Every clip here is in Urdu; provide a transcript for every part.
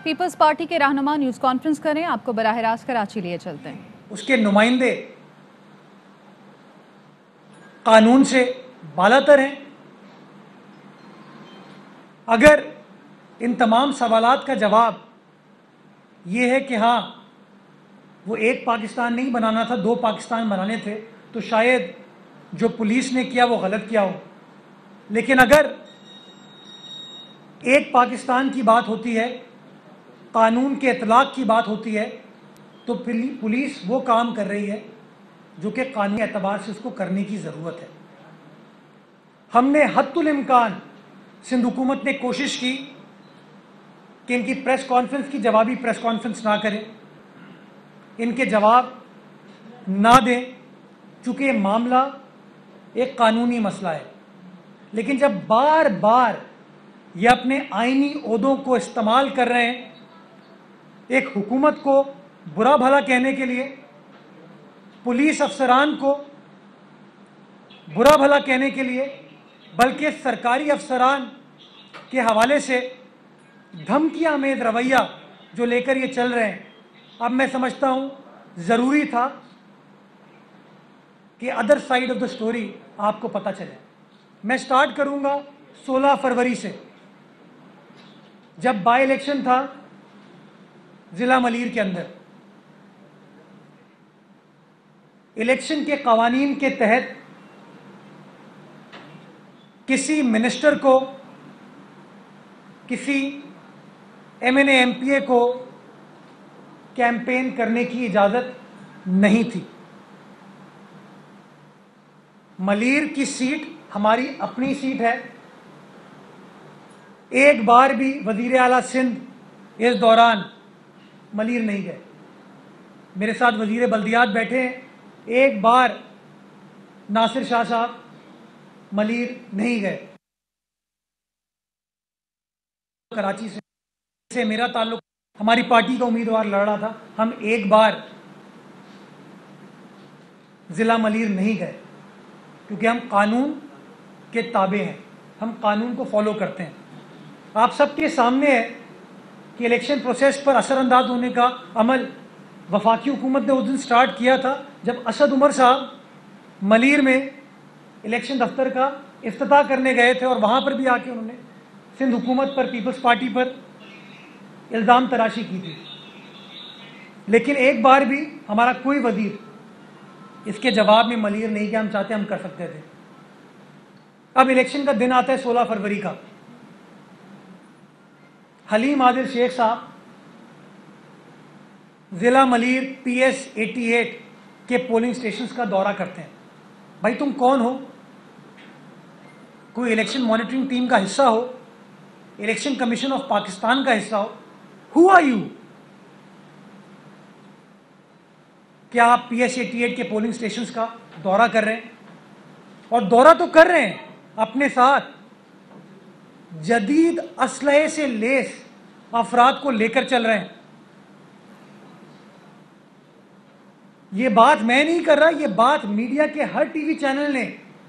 پیپلز پارٹی کے رہنما نیوز کانفرنس کریں، آپ کو براہ راست کراچی لیے چلتے ہیں۔ اس کے نمائندے قانون سے بالاتر ہیں۔ اگر ان تمام سوالات کا جواب یہ ہے کہ ہاں وہ ایک پاکستان نہیں بنانا تھا، دو پاکستان بنانے تھے، تو شاید جو پولیس نے کیا وہ غلط کیا ہو۔ لیکن اگر ایک پاکستان کی بات ہوتی ہے، قانون کے اطلاق کی بات ہوتی ہے، تو پولیس وہ کام کر رہی ہے جو کہ قانونی اعتبار سے اس کو کرنے کی ضرورت ہے۔ ہم نے حد الامکان سندھ حکومت نے کوشش کی کہ ان کی پریس کانفرنس کی جوابی پریس کانفرنس نہ کریں، ان کے جواب نہ دیں، چونکہ یہ معاملہ ایک قانونی مسئلہ ہے۔ لیکن جب بار بار یہ اپنے آئینی عہدوں کو استعمال کر رہے ہیں ایک حکومت کو برا بھلا کہنے کے لیے، پولیس افسران کو برا بھلا کہنے کے لیے، بلکہ سرکاری افسران کے حوالے سے دھمکی آمیز رویہ جو لے کر یہ چل رہے ہیں، اب میں سمجھتا ہوں ضروری تھا کہ other side of the story آپ کو پتہ چلے۔ میں سٹارٹ کروں گا 16 فروری سے، جب بائی الیکشن تھا ضلع ملیر کے اندر۔ الیکشن کے قوانین کے تحت کسی منسٹر کو، کسی M N A M P A کو کیمپین کرنے کی اجازت نہیں تھی۔ ملیر کی سیٹ ہماری اپنی سیٹ ہے، ایک بار بھی وزیر اعلیٰ سندھ اس دوران ملیر نہیں گئے۔ میرے ساتھ وزیر بلدیات بیٹھے ہیں، ایک بار ناصر شاہ صاحب ملیر نہیں گئے۔ کراچی سے میرا تعلق، ہماری پارٹی کا امیدوار لڑ رہا تھا، ہم ایک بار ضلع ملیر نہیں گئے، کیونکہ ہم قانون کے تابع ہیں، ہم قانون کو فالو کرتے ہیں۔ آپ سب کے سامنے ہے کہ الیکشن پروسیس پر اثر انداز ہونے کا عمل وفاقی حکومت نے اس دن سٹارٹ کیا تھا جب اسد عمر صاحب ملیر میں الیکشن دفتر کا افتتاح کرنے گئے تھے، اور وہاں پر بھی آ کے انہوں نے سندھ حکومت پر، پیپلز پارٹی پر الزام تراشی کی تھی۔ لیکن ایک بار بھی ہمارا کوئی وزیر اس کے جواب میں ملیر نہیں کہ ہم چاہتے ہم کر سکتے تھے۔ اب الیکشن کا دن آتا ہے 16 فروری کا، حلیم عادل شیخ صاحب ضلع ملیر پی ایس 88 کے پولنگ سٹیشنز کا دورہ کرتے ہیں۔ بھائی تم کون ہو؟ کوئی الیکشن مانیٹرنگ ٹیم کا حصہ ہو، الیکشن کمیشن آف پاکستان کا حصہ ہو، ہو آر یو؟ کیا آپ پی ایس 88 کے پولنگ سٹیشنز کا دورہ کر رہے ہیں؟ اور دورہ تو کر رہے ہیں، اپنے ساتھ جدید اسلحے سے لیس افراد کو لے کر چل رہے ہیں۔ یہ بات میں نہیں کر رہا، یہ بات میڈیا کے ہر ٹی وی چینل نے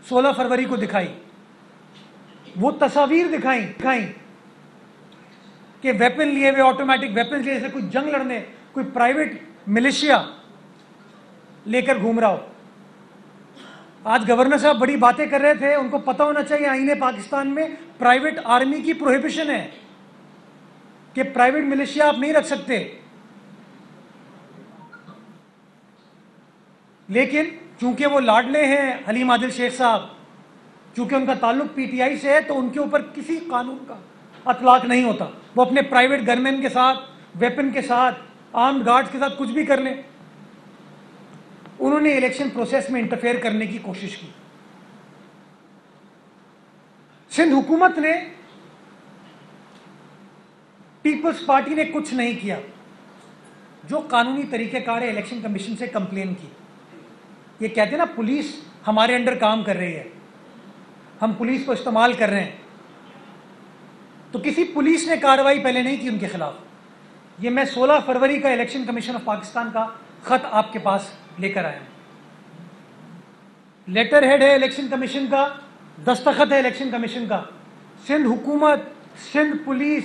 16 فروری کو دکھائی، وہ تصاویر دکھائیں کہ ویپن لیے ہوئے، آٹومیٹک ویپن لیے سے کوئی جنگ لڑنے، کوئی پرائیویٹ ملیشیا لے کر گھوم رہا ہو۔ آج گورنر صاحب بڑی باتیں کر رہے تھے، ان کو پتہ ہونا چاہیے آئین پاکستان میں پرائیویٹ آرمی کی پروہیبیشن ہے کہ پرائیویٹ ملیشیا آپ نہیں رکھ سکتے۔ لیکن چونکہ وہ لاڈلے ہیں حلیم عادل شیخ صاحب، چونکہ ان کا تعلق پی ٹی آئی سے ہے، تو ان کے اوپر کسی قانون کا اطلاق نہیں ہوتا۔ وہ اپنے پرائیویٹ گنمین کے ساتھ، ویپن کے ساتھ، آرمڈ گارڈز کے ساتھ کچھ بھی کر لیں۔ انہوں نے الیکشن پروسیس میں انٹرفیئر کرنے کی کوشش کی۔ سندھ حکومت نے، پیپلز پارٹی نے کچھ نہیں کیا، جو قانونی طریقہ کار ہے الیکشن کمیشن سے کمپلین کی۔ یہ کہتے ہیں نا پولیس ہمارے انڈر کام کر رہی ہے، ہم پولیس کو استعمال کر رہے ہیں، تو کسی پولیس نے کارروائی پہلے نہیں کی ان کے خلاف۔ یہ میں 16 فروری کا الیکشن کمیشن آف پاکستان کا خط آپ کے پاس لے کر آیا ہوں۔ لیٹر ہیڈ ہے الیکشن کمیشن کا، دستخط ہے الیکشن کمیشن کا۔ سندھ حکومت، Sindh police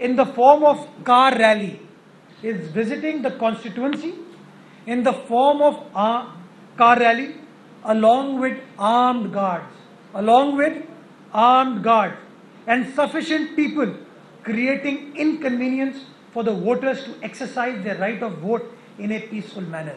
in the form of car rally, is visiting the constituency in the form of car rally along with armed guards and sufficient people, creating inconvenience for the voters to exercise their right of vote in a peaceful manner.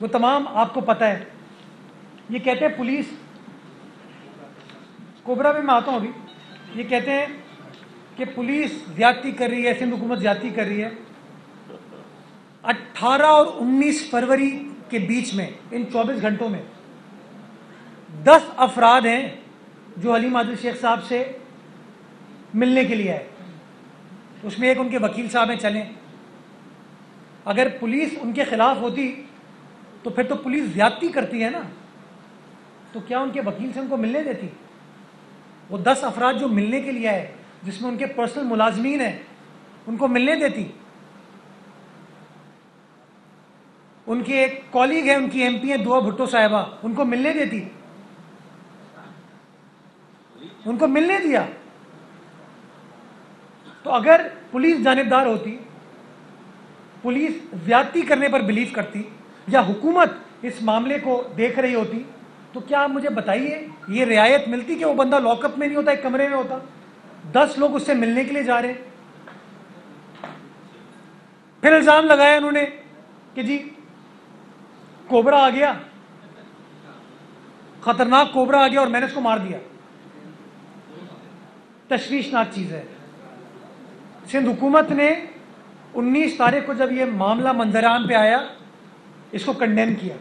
وہ تمام آپ کو پتہ ہے. یہ کہتے ہیں پولیس کوبرا میں آتا ہوں ابھی. یہ کہتے ہیں کہ پولیس زیادتی کر رہی ہے, سندھ حکومت زیادتی کر رہی ہے. 18 اور 19 فروری کے بیچ میں ان 24 گھنٹوں میں 10 افراد ہیں جو حلیم عادل شیخ صاحب سے ملنے کے لیے آئے. اس میں ایک ان کے وکیل صاحب ہیں. چلیں, اگر پولیس ان کے خلاف ہوتی تو پھر تو پولیس زیادتی کرتی ہے نا, تو کیا ان کے وکیل سے ان کو ملنے دیتی؟ وہ 10 افراد جو ملنے کے لیے آئے, جس میں ان کے پرسنل ملازمین ہیں, ان کو ملنے دیتی؟ ان کے ایک کالیگ ہیں, ان کی ایم پی ہیں دعا بھٹو صاحبہ, ان کو ملنے دیتی؟ ان کو ملنے دیا. تو اگر پولیس جانبدار ہوتی, پولیس زیادتی کرنے پر بلیو کرتی, یا حکومت اس معاملے کو دیکھ رہی ہوتی, تو کیا آپ مجھے بتائیے یہ رعایت ملتی کہ وہ بندہ لاک اپ میں نہیں ہوتا, ایک کمرے میں ہوتا؟ 10 لوگ اس سے ملنے کے لیے جا رہے ہیں. پھر الزام لگایا انہوں نے کہ جی کوبرا آ گیا, خطرناک کوبرا آ گیا اور میں نے اس کو مار دیا. تشویشناک چیز ہے. سندھ حکومت نے 19 تاریخ کو جب یہ معاملہ منظر عام پہ آیا, اس کو کنڈیم کیا.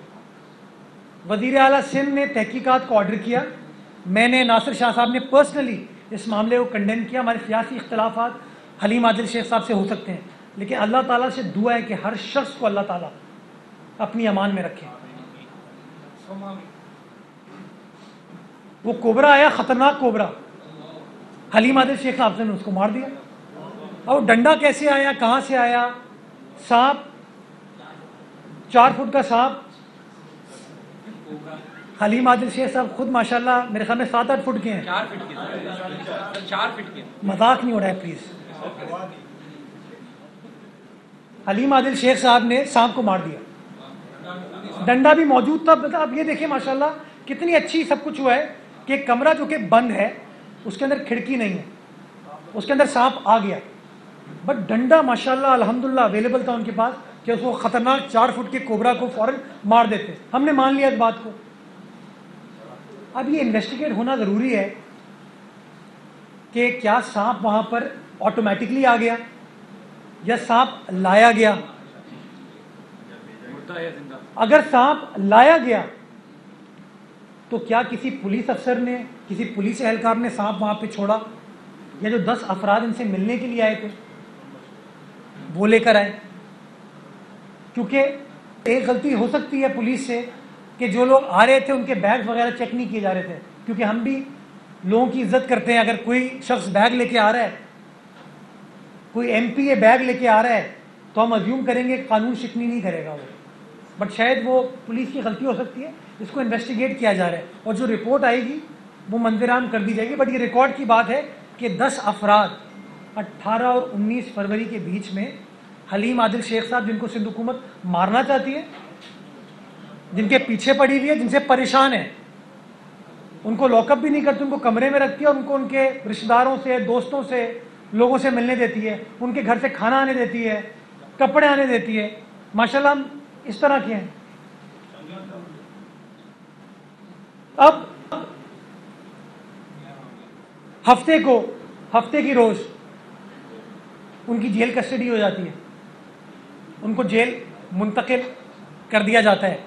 وزیر اعلیٰ سندھ نے تحقیقات کو آرڈر کیا. میں نے, ناصر شاہ صاحب نے پرسنلی اس معاملے کو کنڈیم کیا. ہمارے سیاسی اختلافات حلیم عادل شیخ صاحب سے ہو سکتے ہیں, لیکن اللہ تعالیٰ سے دعا ہے کہ ہر شخص کو اللہ تعالیٰ اپنی امان میں رکھے. وہ کوبرا آیا, خطرناک کوبرا, حلیم عادل شیخ صاحب نے اس کو مار دیا. اور ڈنڈا کیسے آیا, کہاں سے آیا؟ سانپ, 4 فٹ کا سانپ. حلیم عادل شیخ صاحب خود ماشاءاللہ میرے خیال میں 7-8 فٹ کے ہیں. 4 فٹ کے. مذاق نہیں ہو رہا ہے پلیز. حلیم عادل شیخ صاحب نے سانپ کو مار دیا. ڈنڈا بھی موجود تھا. اب یہ دیکھیں ماشاءاللہ کتنی اچھی سب کچھ ہوا ہے کہ ایک کمرہ جو کہ بند ہے, اس کے اندر کھڑکی نہیں ہے, اس کے اندر سانپ آ گیا, بٹ ڈنڈا ماشاءاللہ الحمدللہ اویلیبل تھا ان کے پاس کہ اس کو خطرناک 4 فٹ کے کوبرا کو فوراً مار دیتے. ہم نے مان لیا اس بات کو. اب یہ انویسٹیگیٹ ہونا ضروری ہے کہ کیا سانپ وہاں پر آٹومیٹکلی آ گیا یا سانپ لایا گیا. اگر سانپ لایا گیا تو کیا کسی پولیس افسر نے, کسی پولیس اہلکار نے سانپ وہاں پہ چھوڑا, یا جو 10 افراد ان سے ملنے کے لیے آئے تھے وہ لے کر آئے؟ کیونکہ ایک غلطی ہو سکتی ہے پولیس سے کہ جو لوگ آ رہے تھے ان کے بیگ وغیرہ چیک نہیں کیے جا رہے تھے, کیونکہ ہم بھی لوگوں کی عزت کرتے ہیں. اگر کوئی شخص بیگ لے کے آ رہا ہے, کوئی ایم پی اے بیگ لے کے آ رہا ہے, تو ہم ازیوم کریں گے کہ قانون شکنی نہیں کرے گا وہ, بٹ شاید وہ پولیس کی غلطی ہو سکتی ہے. اس کو انویسٹیگیٹ کیا جا رہا ہے اور جو رپورٹ آئے گی وہ منظر عام کر دی جائے گی. بٹ یہ ریکارڈ کی بات ہے کہ 10 افراد 18 اور 19 فروری کے بیچ میں حلیم عادل شیخ صاحب, جن کو سندھ حکومت مارنا چاہتی ہے, جن کے پیچھے پڑی ہوئی ہے, جن سے پریشان ہے, ان کو لاک اپ بھی نہیں کرتی, ان کو کمرے میں رکھتی ہے اور ان کو ان کے رشتہ داروں سے, دوستوں سے, لوگوں سے ملنے دیتی ہے, ان کے گھر سے کھانا آنے دیتی ہے, کپڑے آنے دیتی ہے. ماشاءاللہ ہم اس طرح کے ہیں. اب ہفتے کی روز ان کی جیل کسٹڈی ہو جاتی ہے, ان کو جیل منتقل کر دیا جاتا ہے.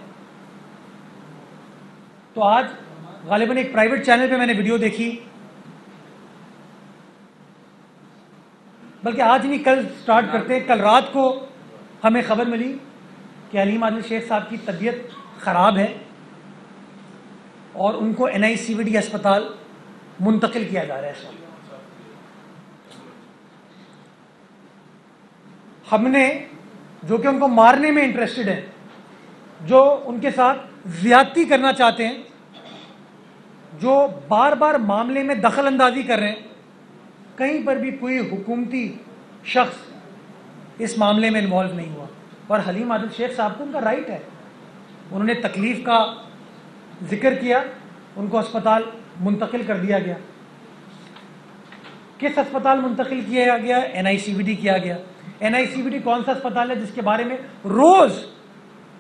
تو آج غالباً ایک پرائیویٹ چینل پہ میں نے ویڈیو دیکھی, بلکہ آج نہیں کل سٹارٹ کرتے ہیں. کل رات کو ہمیں خبر ملی کہ حلیم عادل شیخ صاحب کی طبیعت خراب ہے اور ان کو NICVD ہسپتال منتقل کیا جا رہا ہے. اس وقت ہم نے, جو کہ ان کو مارنے میں انٹرسٹڈ ہیں, جو ان کے ساتھ زیادتی کرنا چاہتے ہیں, جو بار بار معاملے میں دخل اندازی کر رہے ہیں, کہیں پر بھی کوئی حکومتی شخص اس معاملے میں انوالو نہیں ہوا. اور حلیم عادل شیخ صاحب کو ان کا رائٹ ہے, انہوں نے تکلیف کا ذکر کیا, ان کو اسپتال منتقل کر دیا گیا. کس اسپتال منتقل کیا گیا؟ NICVD کیا گیا. NICVD کون سا اسپتال ہے جس کے بارے میں روز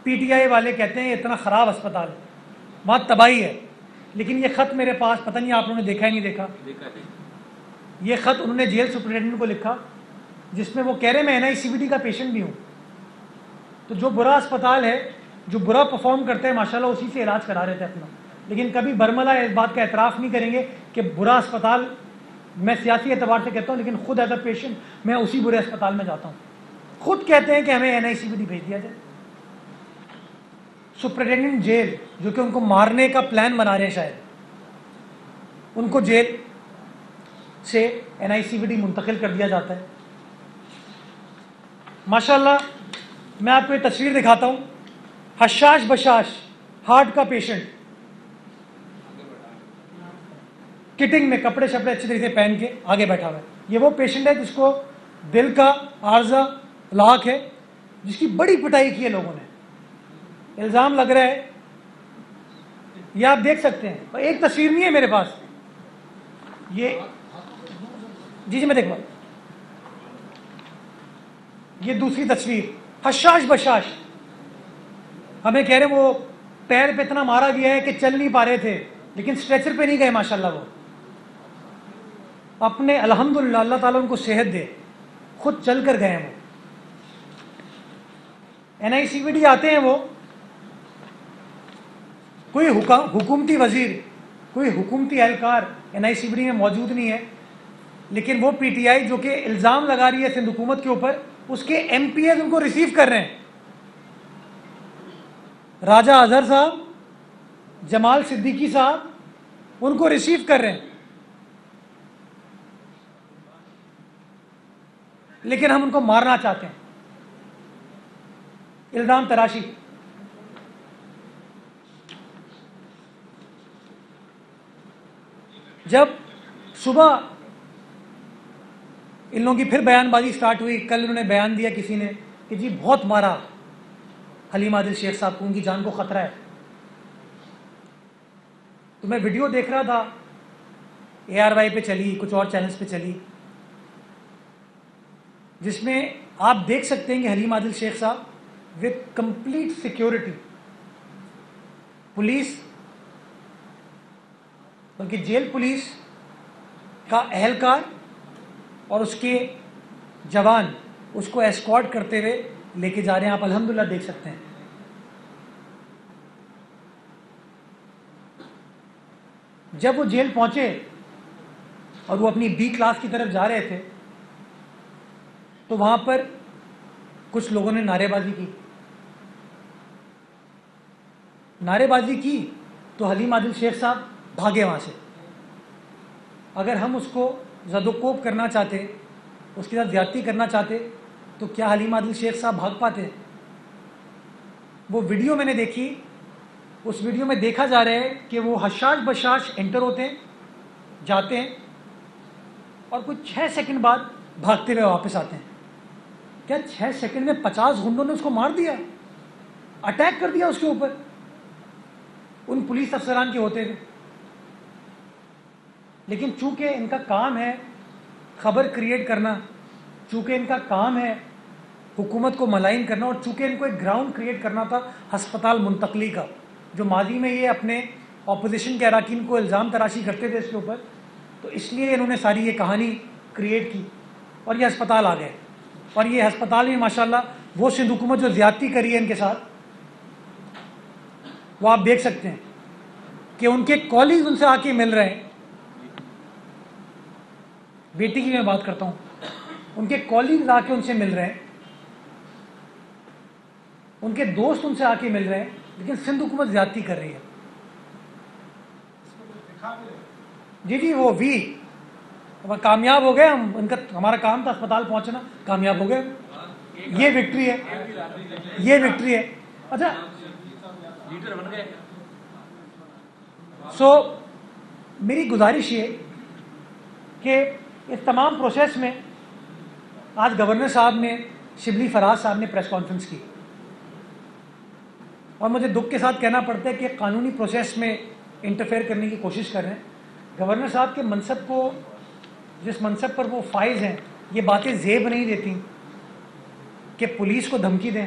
پی ٹی آئی والے کہتے ہیں یہ اتنا خراب اسپتال ہے, وہاں تباہی ہے, لیکن یہ خط میرے پاس, پتہ نہیں آپ لوگوں نے دیکھا ہے نہیں دیکھا, یہ خط انہوں نے جیل سپرنٹینڈنٹ کو لکھا جس میں وہ کہہ رہے ہیں میں NICVD کا پیشنٹ بھی ہوں. تو جو برا اسپتال ہے, جو برا پرفارم کرتے ہیں ماشاءاللہ اسی سے علاج کرا رہے تھے اپنا, لیکن کبھی برملا اس بات کا اعتراف نہیں کریں گے کہ برا اسپتال, میں سیاسی اعتبار سے کہتا ہوں لیکن خود ایز اے پیشنٹ میں اسی برے اسپتال میں جاتا ہوں. خود کہتے ہیں کہ ہمیں NICVD بھیج دیا جائے. سپرنٹینڈنٹ جیل جو کہ ان کو مارنے کا پلان بنا رہے ہیں شاید, ان کو جیل سے NICVD منتقل کر دیا جاتا ہے. ماشاءاللہ میں آپ کو یہ تصویر دکھاتا ہوں, حشاش بشاش ہارٹ کا پیشنٹ, کٹنگ میں کپڑے شپڑے اچھی طریقے سے پہن کے آگے بیٹھا ہوا ہے. یہ وہ پیشنٹ ہے جس کو دل کا عارضہ لاک ہے, جس کی بڑی پٹائی کی ہے لوگوں نے, الزام لگ رہا ہے, یہ آپ دیکھ سکتے ہیں. ایک تصویر نہیں ہے میرے پاس, یہ جی میں دیکھوں, یہ دوسری تصویر, حشاش بشاش ہمیں کہہ رہے ہیں وہ پیر پہ اتنا مارا گیا ہے کہ چل نہیں پا رہے تھے, لیکن اسٹریچر پہ نہیں گئے ماشاءاللہ, وہ اپنے الحمدللہ اللہ تعالیٰ ان کو صحت دے خود چل کر گئے ہیں. وہ NICVD آتے ہیں, وہ کوئی حکومتی وزیر, کوئی حکومتی اہلکار NICVD میں موجود نہیں ہے, لیکن وہ PTI جو کہ الزام لگا رہی ہے سندھ حکومت کے اوپر, اس کے MPs ان کو ریسیو کر رہے ہیں. راجہ اظہر صاحب, جمال صدیقی صاحب ان کو ریسیو کر رہے ہیں, لیکن ہم ان کو مارنا چاہتے ہیں. الزام تراشی. جب صبح ان لوگوں کی پھر بیان بازی سٹارٹ ہوئی, کل انہوں نے بیان دیا کسی نے کہ جی بہت مارا حلیم عادل شیخ صاحب کو, ان کی جان کو خطرہ ہے. تو میں ویڈیو دیکھ رہا تھا, ARY پہ چلی, کچھ اور چینلز پہ چلی, جس میں آپ دیکھ سکتے ہیں کہ حلیم عادل شیخ صاحب وتھ کمپلیٹ سیکیورٹی, پولیس بلکہ جیل پولیس کا اہلکار اور اس کے جوان اس کو ایسکارٹ کرتے ہوئے لے کے جا رہے ہیں. آپ الحمدللہ دیکھ سکتے ہیں. جب وہ جیل پہنچے اور وہ اپنی B کلاس کی طرف جا رہے تھے, تو وہاں پر کچھ لوگوں نے نعرے بازی کی. نعرے بازی کی تو حلیم عادل شیخ صاحب بھاگے وہاں سے. اگر ہم اس کو زد و کوب کرنا چاہتے, اس کے ساتھ زیادتی کرنا چاہتے, تو کیا حلیم عادل شیخ صاحب بھاگ پاتے؟ وہ ویڈیو میں نے دیکھی, اس ویڈیو میں دیکھا جا رہا ہے کہ وہ حشاش بشاش انٹر ہوتے ہیں, جاتے ہیں, اور کچھ 6 سیکنڈ بعد بھاگتے ہوئے واپس آتے ہیں. کیا 6 سیکنڈ میں 50 غنڈوں نے اس کو مار دیا, اٹیک کر دیا اس کے اوپر, ان پولیس افسران کے ہوتے ہوئے؟ لیکن چونکہ ان کا کام ہے خبر کریٹ کرنا, چونکہ ان کا کام ہے حکومت کو ملائن کرنا, اور چونکہ ان کو ایک گراؤنڈ کریٹ کرنا تھا ہسپتال منتقلی کا, جو ماضی میں یہ اپنے اپوزیشن کے اراکین کو الزام تراشی کرتے تھے اس کے اوپر, تو اس لیے انہوں نے ساری یہ کہانی کریٹ کی اور یہ ہسپتال آ گئے. اور یہ ہسپتال میں ماشاءاللہ وہ سندھ حکومت جو زیادتی کری ہے ان کے ساتھ, وہ آپ دیکھ سکتے ہیں کہ ان کے کالجز ان سے آ کے مل رہے ہیں. بیٹی کی میں بات کرتا ہوں, ان کے کالجز آ کے ان سے مل رہے ہیں, ان کے دوست ان سے آ کے مل رہے ہیں, لیکن سندھ حکومت زیادتی کر رہی ہے. جی وہ کامیاب ہو گئے ہم, ان کا ہمارا کام تھا اسپتال پہنچنا, کامیاب ہو گئے. یہ وکٹری ہے, یہ وکٹری ہے. اچھا سو میری گزارش یہ کہ اس تمام پروسیس میں آج گورنر صاحب نے, شبلی فراز صاحب نے پریس کانفرنس کی, اور مجھے دکھ کے ساتھ کہنا پڑتا ہے کہ قانونی پروسیس میں انٹرفیئر کرنے کی کوشش کر رہے ہیں. گورنر صاحب کے منصب کو, جس منصب پر وہ فائز ہیں, یہ باتیں زیب نہیں دیتی کہ پولیس کو دھمکی دیں,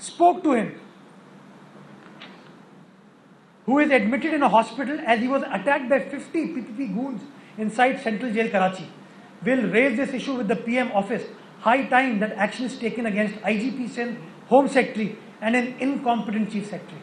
spoke to him, who is admitted in a hospital as he was attacked by 50 PPP goons inside Central Jail Karachi. Will raise this issue with the PM office. High time that action is taken against IGP Sindh, Home Secretary and an incompetent Chief Secretary.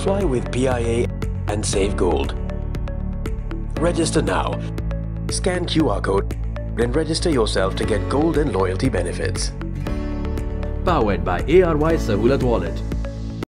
Fly with PIA and save gold. Register now. Scan QR code and register yourself to get gold and loyalty benefits. Powered by ARY Sahulat Wallet.